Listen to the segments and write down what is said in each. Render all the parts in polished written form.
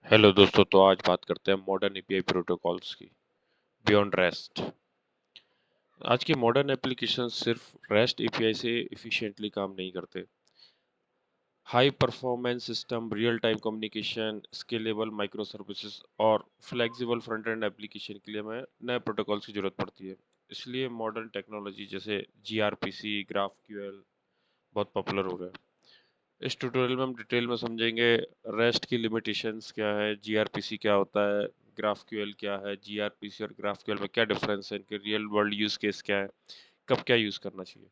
Hello दोस्तों, तो आज बात करते हैं मॉडर्न एपीआई प्रोटोकॉल्स की बियॉन्ड रेस्ट। आज के मॉडर्न एप्लीकेशन सिर्फ रेस्ट एपीआई से एफिशिएंटली काम नहीं करते। High performance system, real time communication, scalable micro services और फ्लेक्सिबल फ्रंट एंड एप्लीकेशन के लिए हमें नए प्रोटोकॉल्स की जरूरत पड़ती है। इसलिए मॉडर्न टेक्नोलॉजी जैसे जीआरपीसी, ग्राफक्यूएल बहुत पॉपुलर हो रहा है। इस ट्यूटोरियल में हम डिटेल में समझेंगे रेस्ट की लिमिटेशंस क्या है, जीआरपीसी क्या होता है, ग्राफक्यूएल क्या है, जीआरपीसी और ग्राफक्यूएल में क्या डिफरेंस है, इनके रियल वर्ल्ड यूज केस क्या है, कब क्या यूज करना चाहिए।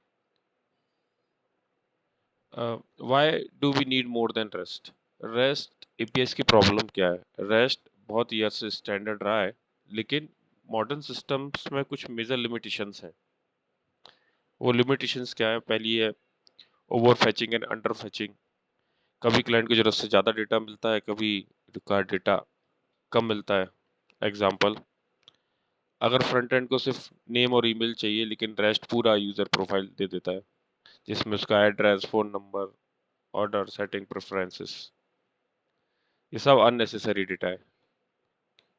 Why do we need more than REST? REST APIs की प्रॉब्लम क्या है? रेस्ट बहुत ईयर से स्टैंडर्ड रहा है, लेकिन मॉडर्न सिस्टम्स में कुछ मेजर लिमिटेशंस हैं। वो लिमिटेशंस क्या है? पहली है ओवर फैचिंग एंड अंडर फैचिंग। कभी क्लाइंट को जरूरत से ज़्यादा डेटा मिलता है, कभी रिक्वायर्ड डेटा कम मिलता है। एग्जाम्पल, अगर फ्रंट एंड को सिर्फ नेम और ईमेल चाहिए लेकिन रेस्ट पूरा यूजर प्रोफाइल दे देता है, जिसमें उसका address, phone number, order, setting, preferences, ये सब अननेसेसरी डेटा है,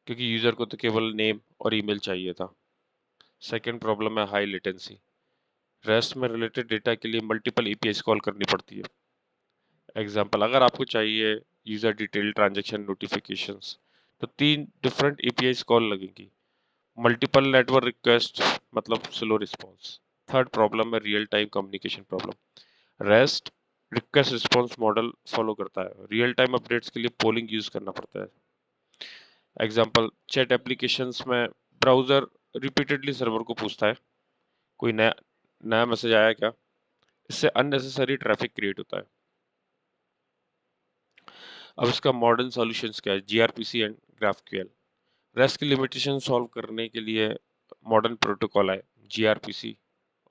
क्योंकि यूजर को तो केवल नेम और ईमेल चाहिए था। सेकंड प्रॉब्लम है हाई लेटेंसी। रेस्ट में रिलेटेड डेटा के लिए मल्टीपल एपीआई कॉल करनी पड़ती है। एग्जाम्पल, अगर आपको चाहिए यूजर डिटेल, ट्रांजेक्शन, नोटिफिकेशंस, तो 3 डिफरेंट एपीआई कॉल लगेंगी। मल्टीपल नेटवर्क रिक्वेस्ट मतलब स्लो रिस्पॉन्स। थर्ड प्रॉब्लम है real time communication problem. Rest request response model follow करता है, रियल टाइम अपडेट्स के लिए पोलिंग यूज करना पड़ता है। एग्जाम्पल, चैट एप्लीकेशंस में ब्राउजर रिपीटेडली सर्वर को पूछता है कोई नया नया मैसेज आया क्या। इससे अननेसेसरी ट्रैफिक क्रिएट होता है। अब इसका मॉडर्न सॉल्यूशंस क्या है? GRPC and GraphQL. रेस्ट की लिमिटेशन सॉल्व करने के लिए मॉडर्न प्रोटोकॉल है जीआरपीसी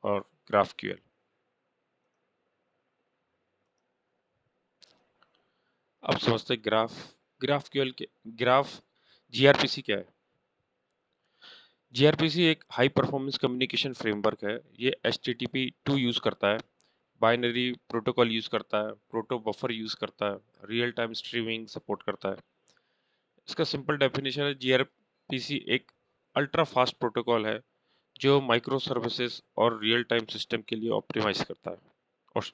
और ग्राफक्यूएल। अब समझते हैं ग्राफक्यूएल के ग्राफ जीआरपीसी क्या है। जीआरपीसी एक हाई परफॉर्मेंस कम्युनिकेशन फ्रेमवर्क है। ये HTTP2 यूज करता है, बाइनरी प्रोटोकॉल यूज करता है, प्रोटो बफर यूज करता है, रियल टाइम स्ट्रीमिंग सपोर्ट करता है। इसका सिंपल डेफिनेशन है, जीआरपीसी एक अल्ट्रा फास्ट प्रोटोकॉल है जो माइक्रो सर्विसेज और रियल टाइम सिस्टम के लिए ऑप्टिमाइज करता है। और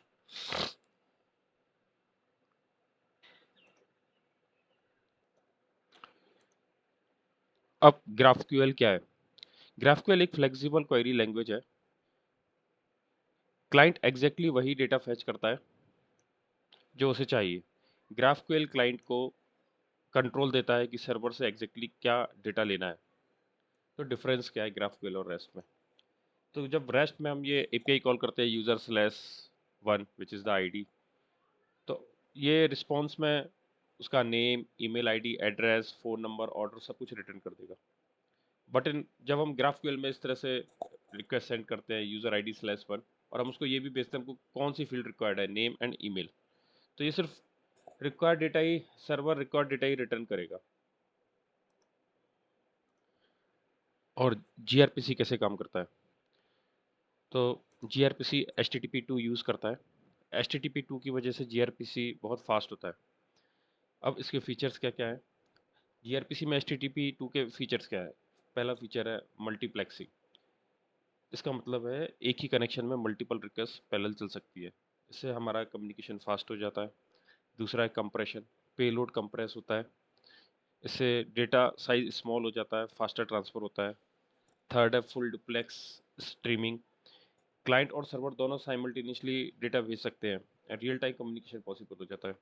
अब ग्राफक्यूएल क्या है? ग्राफक्यूएल एक फ्लेक्सिबल क्वेरी लैंग्वेज है। क्लाइंट एग्जैक्टली वही डेटा फैच करता है जो उसे चाहिए। ग्राफक्यूएल क्लाइंट को कंट्रोल देता है कि सर्वर से एग्जैक्टली क्या डेटा लेना है। तो डिफरेंस क्या है ग्राफक्यूएल और रेस्ट में? तो जब रेस्ट में हम ये एपीआई कॉल करते हैं user slash one which is the ID, तो ये रिस्पॉन्स में उसका name, email ID, address, phone number, order सब कुछ रिटर्न कर देगा। बट इन जब हम ग्राफक्यूएल में इस तरह से रिक्वेस्ट सेंड करते हैं यूजर आईडी स्लैश वन, और हम उसको ये भी भेजते हैं हमको कौन सी फील्ड रिक्वायर्ड है, नेम एंड ईमेल, तो ये सिर्फ रिक्वायर्ड डेटा ही, सर्वर रिक्वायर्ड डेटा ही रिटर्न करेगा। और जीआरपीसी कैसे काम करता है? तो जीआरपीसी HTTP2 यूज़ करता है। HTTP2 की वजह से जीआरपीसी बहुत फास्ट होता है। अब इसके फीचर्स क्या क्या है? जीआरपीसी में HTTP2 के फीचर्स क्या है? पहला फीचर है मल्टीप्लेक्सिंग। इसका मतलब है एक ही कनेक्शन में मल्टीपल रिक्वेस्ट पैरेलल चल सकती है। इससे हमारा कम्युनिकेशन फास्ट हो जाता है। दूसरा है कंप्रेशन, पेलोड कंप्रेस होता है। इससे डेटा साइज स्मॉल हो जाता है, फास्टर ट्रांसफर होता है। थर्ड है फुल डुप्लेक्स स्ट्रीमिंग। क्लाइंट और सर्वर दोनों साइमल्टेनियसली डेटा भेज सकते हैं, रियल टाइम कम्युनिकेशन पॉसिबल हो जाता है।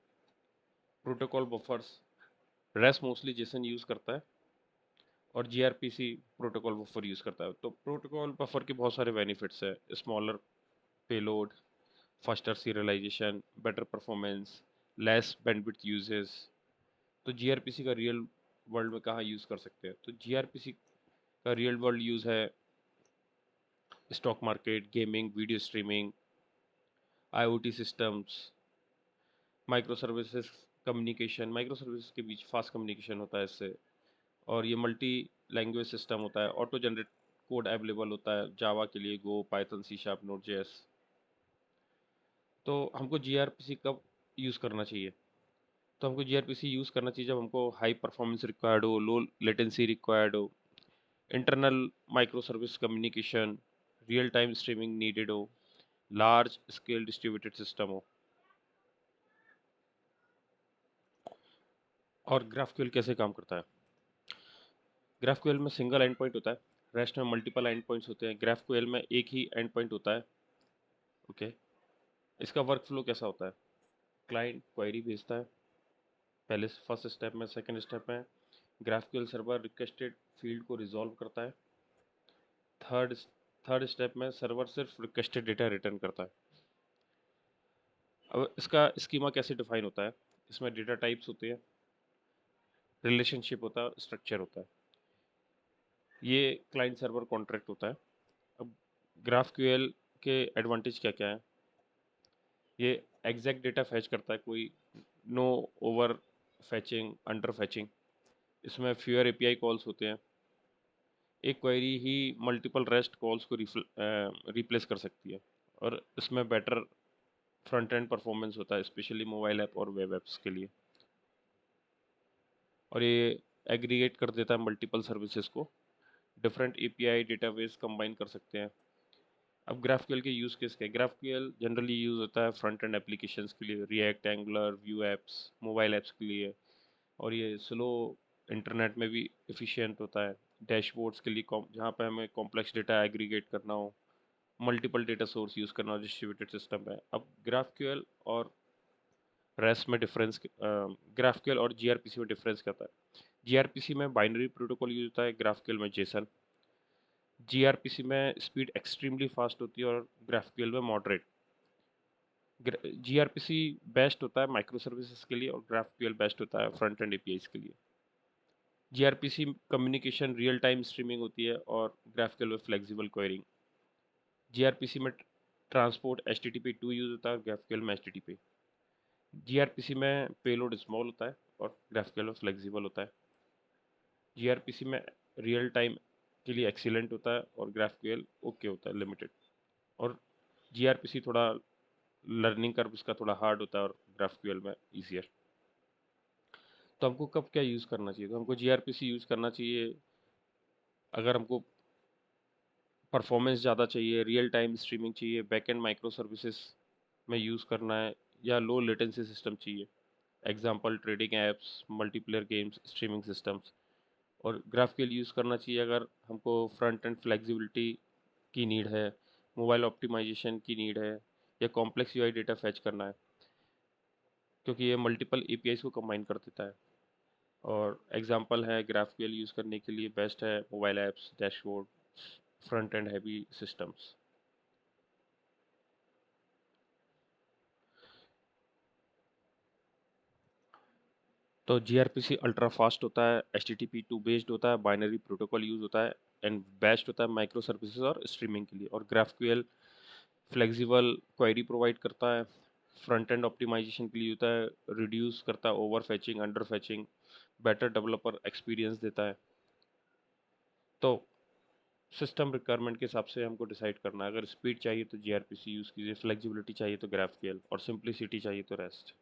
Protocol buffers, rest mostly Jason use करता है और जीआरपीसी प्रोटोकॉल बफर यूज करता है। तो प्रोटोकॉल बफर के बहुत सारे बेनिफिट्स है, smaller payload, faster serialisation, better performance, less bandwidth uses. तो जीआरपीसी का रियल वर्ल्ड में कहाँ यूज कर सकते हैं? तो जीआरपीसी का रियल वर्ल्ड यूज है stock market, gaming, video streaming, IoT systems, micro services communication. Micro services के बीच फास्ट कम्युनिकेशन होता है इससे। और ये मल्टी लैंग्वेज सिस्टम होता है, ऑटो जनरेट कोड अवेलेबल होता है जावा के लिए, Go, Python, C sharp, Node JS. तो हमको जीआरपीसी कब यूज़ करना चाहिए? तो हमको जीआरपीसी यूज़ करना चाहिए जब हमको हाई परफॉर्मेंस रिक्वायर्ड हो, लो लेटेंसी रिक्वायर्ड हो, internal micro service communication, real time streaming needed हो, लार्ज स्केल डिस्ट्रीब्यूटेड सिस्टम हो। और ग्राफक्यूएल कैसे काम करता है? ग्राफक्यूएल में सिंगल एंड पॉइंट होता है, रेस्ट में मल्टीपल एंड पॉइंट्स होते हैं। ग्राफक्यूएल में एक ही एंड पॉइंट होता है। ओके, इसका वर्क फ्लो कैसा होता है? क्लाइंट क्वेरी भेजता है पहले फर्स्ट स्टेप में। सेकंड स्टेप में ग्राफक्यूएल सर्वर रिक्वेस्टेड फील्ड को रिजॉल्व करता है। थर्ड थर्ड स्टेप में सर्वर सिर्फ रिक्वेस्टेड डेटा रिटर्न करता है। अब इसका स्कीमा कैसे डिफाइन होता है? इसमें डेटा टाइप्स होते हैं, रिलेशनशिप होता है, स्ट्रक्चर होता है। ये क्लाइंट सर्वर कॉन्ट्रैक्ट होता है। अब ग्राफक्यूएल के एडवांटेज क्या क्या है? ये एग्जैक्ट डेटा फैच करता है, कोई no over fetching, under fetching. इसमें फ्यूअर एपीआई कॉल्स होते हैं। एक क्वेरी ही मल्टीपल रेस्ट कॉल्स को रिप्लेस कर सकती है। और इसमें बेटर फ्रंट एंड परफॉर्मेंस होता है, स्पेशली मोबाइल ऐप और वेब ऐप्स के लिए। और ये एग्रीगेट कर देता है मल्टीपल सर्विसेज को, डिफरेंट एपीआई डेटाबेस कंबाइन कर सकते हैं। अब ग्राफक्यूएल के यूज़ केस क्या है? ग्राफक्यूएल जनरली यूज़ होता है फ्रंट एंड एप्लीकेशंस के लिए, react, angular, view apps, mobile apps के लिए। और ये स्लो इंटरनेट में भी एफिशिएंट होता है। डैशबोर्ड्स के लिए जहाँ पे हमें कॉम्प्लेक्स डेटा एग्रीगेट करना हो, मल्टीपल डेटा सोर्स यूज़ करना हो, डिस्ट्रीब्यूटेड सिस्टम है। अब ग्राफक्यूएल और रेस्ट में डिफरेंस, ग्राफक्यूएल और जीआरपीसी में डिफरेंस क्या होता है? जीआरपीसी में बाइनरी प्रोटोकॉल यूज होता है, ग्राफक्यूएल में जेसन। जीआरपीसी में स्पीड एक्सट्रीमली फास्ट होती है और ग्राफक्यूएल में मॉडरेट। जीआरपीसी बेस्ट होता है माइक्रो सर्विसेज के लिए और ग्राफक्यूएल बेस्ट होता है फ्रंट एंड एपीआईज के लिए। GRPC communication real time streaming होती है और ग्राफक्यूएल में फ्लेक्सिबल क्वेरिंग। जीआरपीसी में ट्रांसपोर्ट HTTP2 यूज होता है और ग्राफक्यूएल में HTTP। जीआरपीसी में पेलोड स्मॉल होता है और ग्राफक्यूएल में फ्लेक्सिबल होता है। जीआरपीसी में रियल टाइम के लिए एक्सीलेंट होता है और ग्राफक्यूएल ओके होता है, लिमिटेड। और जीआरपीसी थोड़ा लर्निंग कर्व इसका थोड़ा हार्ड होता है और ग्राफक्यूएल में ईजियर। तो हमको कब क्या यूज़ करना चाहिए? तो हमको जीआरपीसी यूज़ करना चाहिए अगर हमको परफॉर्मेंस ज़्यादा चाहिए, रियल टाइम स्ट्रीमिंग चाहिए, बैकएंड माइक्रो सर्विसेज में यूज़ करना है, या लो लेटेंसी सिस्टम चाहिए। Example trading apps, multiplayer games, streaming systems. और ग्राफक्यूएल यूज़ करना चाहिए अगर हमको फ्रंट एंड फ्लेक्सिबिलिटी की नीड है, मोबाइल ऑप्टिमाइजेशन की नीड है, या कॉम्प्लेक्स यूआई डेटा फैच करना है, क्योंकि ये मल्टीपल एपीआईज को कंबाइन कर देता है। और एग्जांपल है ग्राफक्यूएल यूज़ करने के लिए बेस्ट है mobile apps, dashboard, front end heavy systems. तो जीआरपीसी अल्ट्रा फास्ट होता है, HTTP2 बेस्ड होता है, बाइनरी प्रोटोकॉल यूज होता है, एंड बेस्ट होता है माइक्रो सर्विसेज और स्ट्रीमिंग के लिए। और ग्राफक्यूएल फ्लेक्सिबल क्वेरी प्रोवाइड करता है, फ्रंट एंड ऑप्टिमाइजेशन के लिए होता है, रिड्यूस करता है over fetching, under फैचिंग, better developer experience देता है। तो सिस्टम रिक्वायरमेंट के हिसाब से हमको डिसाइड करना है। अगर स्पीड चाहिए तो जीआरपीसी यूज़ कीजिए, फ्लेक्सिबिलिटी चाहिए तो ग्राफक्यूएल, और सिंप्लिसिटी चाहिए तो रेस्ट।